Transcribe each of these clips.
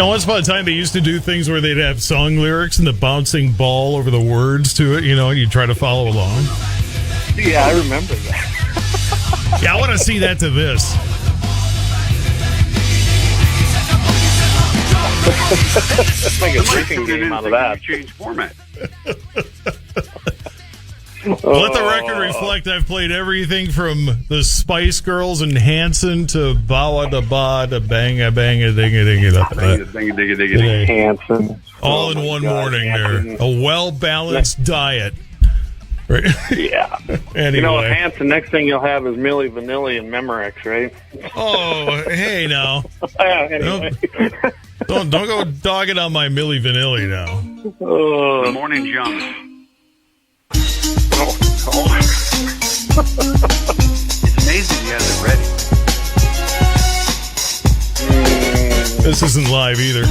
Once upon a time they used to do things where they'd have song lyrics and the bouncing ball over the words to it, and you try to follow along. Yeah, I remember that. Yeah, I want to see that to this. Let's make a drinking game out of that. Change format. Let the record reflect I've played everything from the Spice Girls and Hanson to Bawa da Ba da Banga Banga Dinga Dinga Hanson. All in one morning there. A well-balanced diet. Right? Yeah. Anyway. Hanson, next thing you'll have is Milli Vanilli and Memorex, right? Oh, hey now. Anyway. Don't go dogging on my Milli Vanilli now. The morning jump. It's amazing he has it ready. This isn't live either.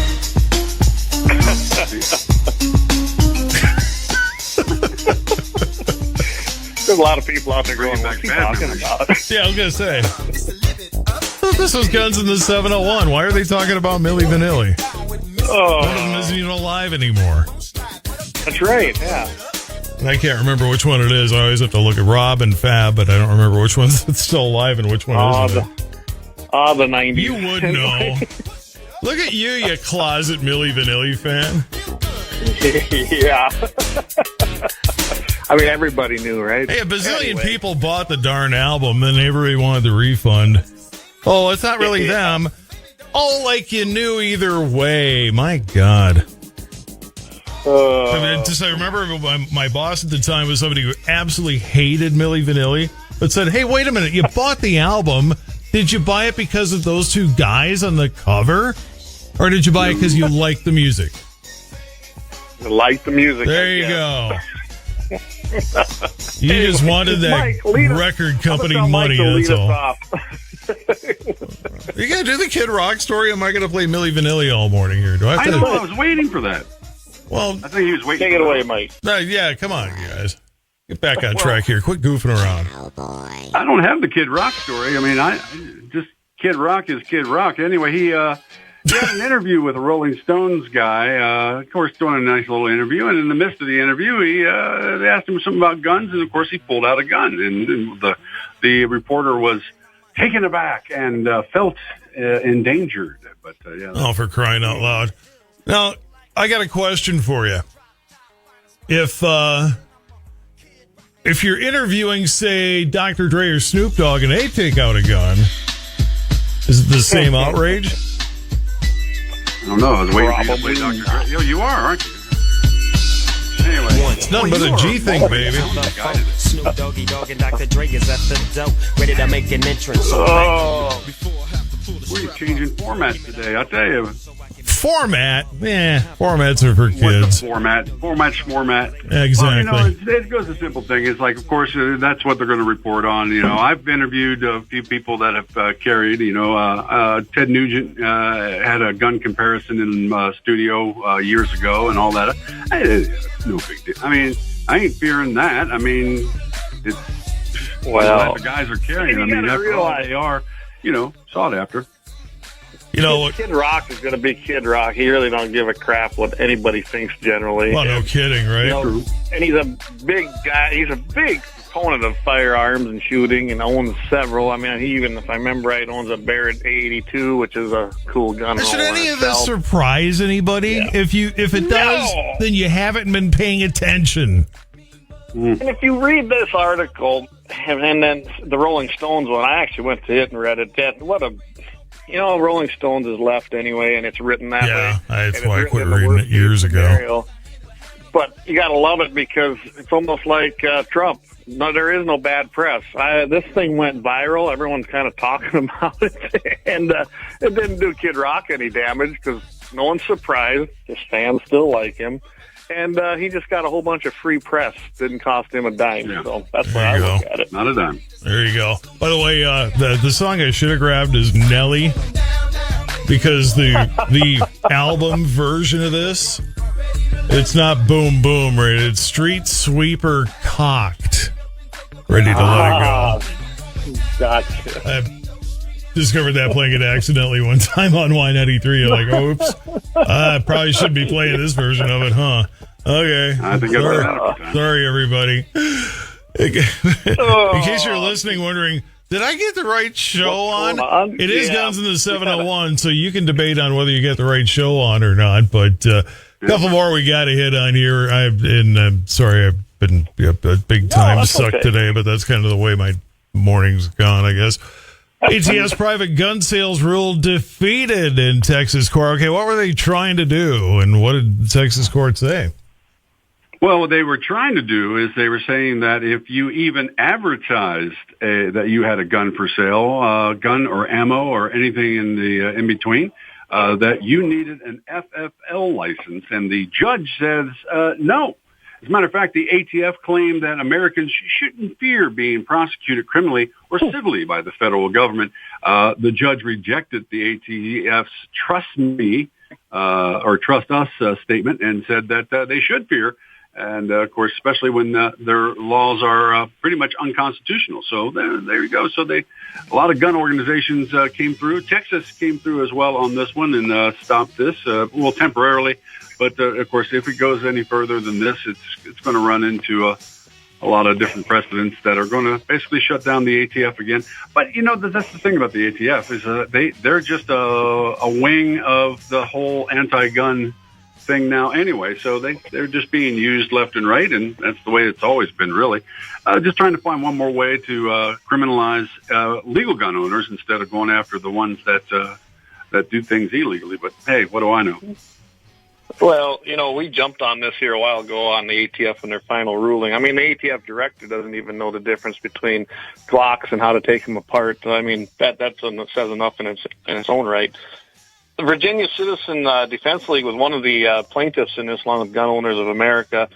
There's a lot of people out there going, what's he talking about? Yeah, I was going to say. This was Guns in the 701. Why are they talking about Milli Vanilli? Oh. One of them isn't even alive anymore. That's right, yeah. And I can't remember which one it is. I always have to look at Rob and Fab, but I don't remember which one's still alive and which one isn't. The 90s. You would know. Look at you closet Milli Vanilli fan. Yeah. I mean, everybody knew, right? Hey, a bazillion people bought the darn album, then everybody wanted the refund. Oh, it's not really them. Oh, like you knew either way. My God. I remember my boss at the time was somebody who absolutely hated Milli Vanilli, but said, hey, wait a minute, you bought the album. Did you buy it because of those two guys on the cover? Or did you buy it because you liked the music? I like the music. There you go. You just wanted that record company money, that's all. You going to do the Kid Rock story? Or am I going to play Milli Vanilli all morning here? Do I have to? I was waiting for that. Well, I think he was waiting. Take it away, Mike. Yeah, come on, you guys. Get back on track here. Quit goofing around. Oh, boy. I don't have the Kid Rock story. I mean, just Kid Rock is Kid Rock. Anyway, he had an interview with a Rolling Stones guy, of course, doing a nice little interview. And in the midst of the interview, they asked him something about guns. And, of course, he pulled out a gun. And the reporter was taken aback and felt endangered. But yeah. Oh, for crying out loud. Now, I got a question for you. If you're interviewing, say, Dr. Dre or Snoop Dogg and they take out a gun, is it the same outrage? I don't know. I was waiting for you to play Dr. Dre. You are, aren't you? Anyway. It's nothing but a G thing, baby. Snoop Doggy Dogg and Dr. Dre is at the door, ready to make an entrance. We're changing formats today, I'll tell you. Format? Formats are for kids. Format. Exactly. Well, it goes a simple thing. It's like, of course, that's what they're going to report on. I've interviewed a few people that have carried. Ted Nugent had a gun comparison in studio years ago and all that. It's no big deal. I mean, I ain't fearing that. I mean, it's what the guys are carrying. I mean, after all, they are, sought after. Kid Rock is going to be Kid Rock. He really don't give a crap what anybody thinks generally. Well, no kidding, right? And he's a big guy. He's a big proponent of firearms and shooting and owns several. I mean, he even, if I remember right, owns a Barrett 82, which is a cool gun. Should any of this surprise anybody? Yeah. If it does, then you haven't been paying attention. And if you read this article, and then the Rolling Stones one, I actually went to it and read it. Rolling Stones is left anyway, and it's written that way. Yeah, that's why I quit reading it years ago. But you got to love it because it's almost like Trump. No, there is no bad press. This thing went viral. Everyone's kind of talking about it, and it didn't do Kid Rock any damage because no one's surprised. His fans still like him. And he just got a whole bunch of free press. Didn't cost him a dime. Yeah. So that's why I look at it. Not a dime. There you go. By the way, the song I should have grabbed is Nelly, because the album version of this, it's not Boom Boom, right? It's Street Sweeper Cocked. Ready to let it go. Gotcha. discovered that playing it accidentally one time on Y93. You're like, oops, I probably shouldn't be playing this version of it, huh? Okay. I think Sorry, everybody. In case you're listening, wondering, did I get the right show on? It is Guns in the 701, so you can debate on whether you get the right show on or not. But a couple more we got to hit on here. I'm sorry, I've been a big time suck today, but that's kind of the way my morning's gone, I guess. ATF's private gun sales rule defeated in Texas court. Okay, what were they trying to do, and what did the Texas court say? Well, what they were trying to do is they were saying that if you even advertised that you had a gun for sale, gun or ammo or anything in between, that you needed an FFL license, and the judge says no. As a matter of fact, the ATF claimed that Americans shouldn't fear being prosecuted criminally or civilly by the federal government. The judge rejected the ATF's "trust me" or "trust us" statement and said that they should fear. And, of course, especially when their laws are pretty much unconstitutional. So there you go. So a lot of gun organizations came through. Texas came through as well on this one and stopped this, well, temporarily. But, of course, if it goes any further than this, it's going to run into a lot of different precedents that are going to basically shut down the ATF again. But, that's the thing about the ATF is they're just a wing of the whole anti-gun thing now anyway, so they're just being used left and right, and that's the way it's always been, really. Just trying to find one more way to criminalize legal gun owners instead of going after the ones that do things illegally. But hey, what do I know? Well, we jumped on this here a while ago on the ATF and their final ruling. I mean, the ATF director doesn't even know the difference between Glocks and how to take them apart. I mean, that says enough in its own right. The Virginia Citizen Defense League was one of the plaintiffs in this, along with Gun Owners of America,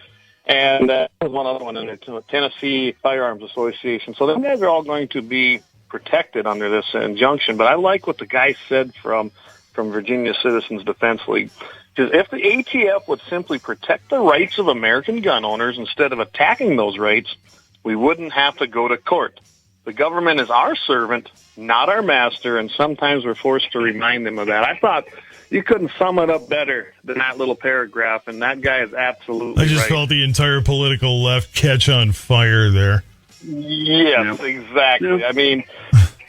and there's one other one in the Tennessee Firearms Association. So them guys are all going to be protected under this injunction. But I like what the guy said from Virginia Citizens Defense League. Because if the ATF would simply protect the rights of American gun owners instead of attacking those rights, we wouldn't have to go to court. The government is our servant, not our master, and sometimes we're forced to remind them of that. I thought you couldn't sum it up better than that little paragraph, and that guy is absolutely I just felt the entire political left catch on fire there. Yes, exactly. I mean,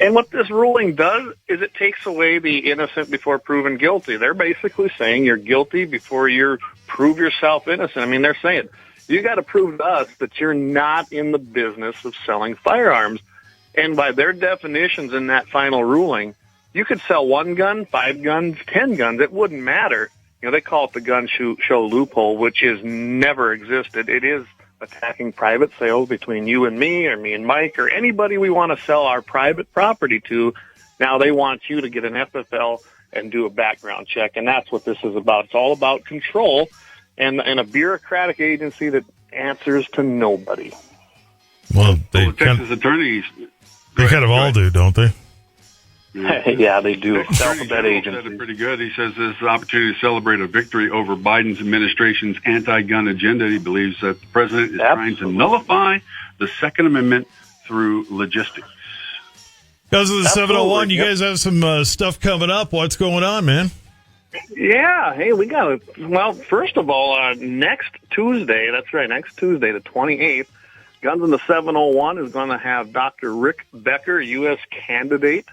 and what this ruling does is it takes away the innocent before proven guilty. They're basically saying you're guilty before you prove yourself innocent. I mean, they're saying you got to prove to us that you're not in the business of selling firearms. And by their definitions in that final ruling, you could sell 1 gun, 5 guns, 10 guns. It wouldn't matter. They call it the gun show loophole, which has never existed. It is attacking private sales between you and me, or me and Mike, or anybody we want to sell our private property to. Now they want you to get an FFL and do a background check, and that's what this is about. It's all about control and a bureaucratic agency that answers to nobody. Well, the Texas attorneys... They kind of all do, don't they? Yeah, they do. Alphabet agency. Said it pretty good. He says this is an opportunity to celebrate a victory over Biden's administration's anti-gun agenda. He believes that the president is trying to nullify the Second Amendment through logistics. Guys of the 701, you guys have some stuff coming up. What's going on, man? Yeah, hey, we got it. Well, first of all, next Tuesday, that's right, next Tuesday, the 28th, Guns in the 701 is going to have Dr. Rick Becker, U.S. candidate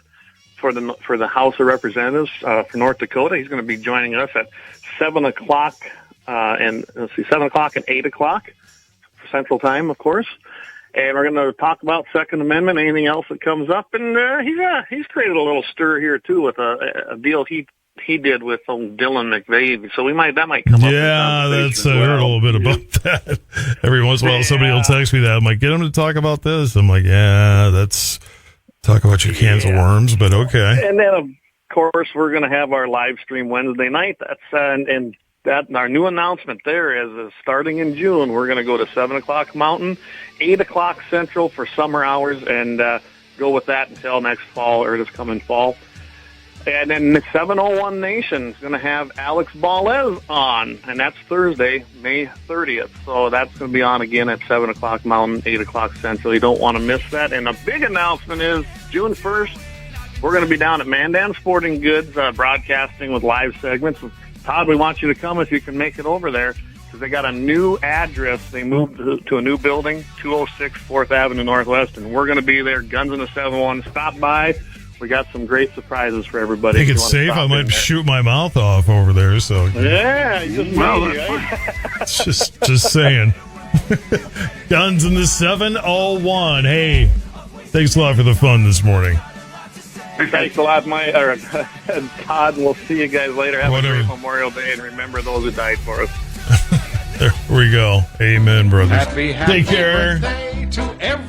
for the House of Representatives for North Dakota. He's going to be joining us at 7 o'clock, 7 o'clock and 8 o'clock Central Time, of course. And we're going to talk about Second Amendment, anything else that comes up. And he's created a little stir here, too, with a deal he did with Dylan McVeigh, so that might come up. Yeah, that's I heard a little bit about that. Every once in a while, somebody will text me that. I'm like, get him to talk about this. I'm like, yeah, that's talk about your cans of worms, but okay. And then, of course, we're going to have our live stream Wednesday night. That's and that our new announcement there is starting in June. We're going to go to 7 o'clock Mountain, 8 o'clock Central for summer hours, and go with that until next fall or this coming fall. And then the 701 Nation is going to have Alex Balez on, and that's Thursday, May 30th. So that's going to be on again at 7 o'clock Mountain, 8 o'clock Central. You don't want to miss that. And a big announcement is June 1st, we're going to be down at Mandan Sporting Goods broadcasting with live segments. Todd, we want you to come if you can make it over there because they got a new address. They moved to a new building, 206 4th Avenue Northwest, and we're going to be there. Guns in the 7-1. Stop by. We got some great surprises for everybody. I think it's safe. I might shoot my mouth off over there. So yeah, just just saying. Guns in the 701. Hey, thanks a lot for the fun this morning. Thanks a lot, Todd. We'll see you guys later. Have a great Memorial Day, and remember those who died for us. There we go. Amen, brothers. Happy Take care. birthday to every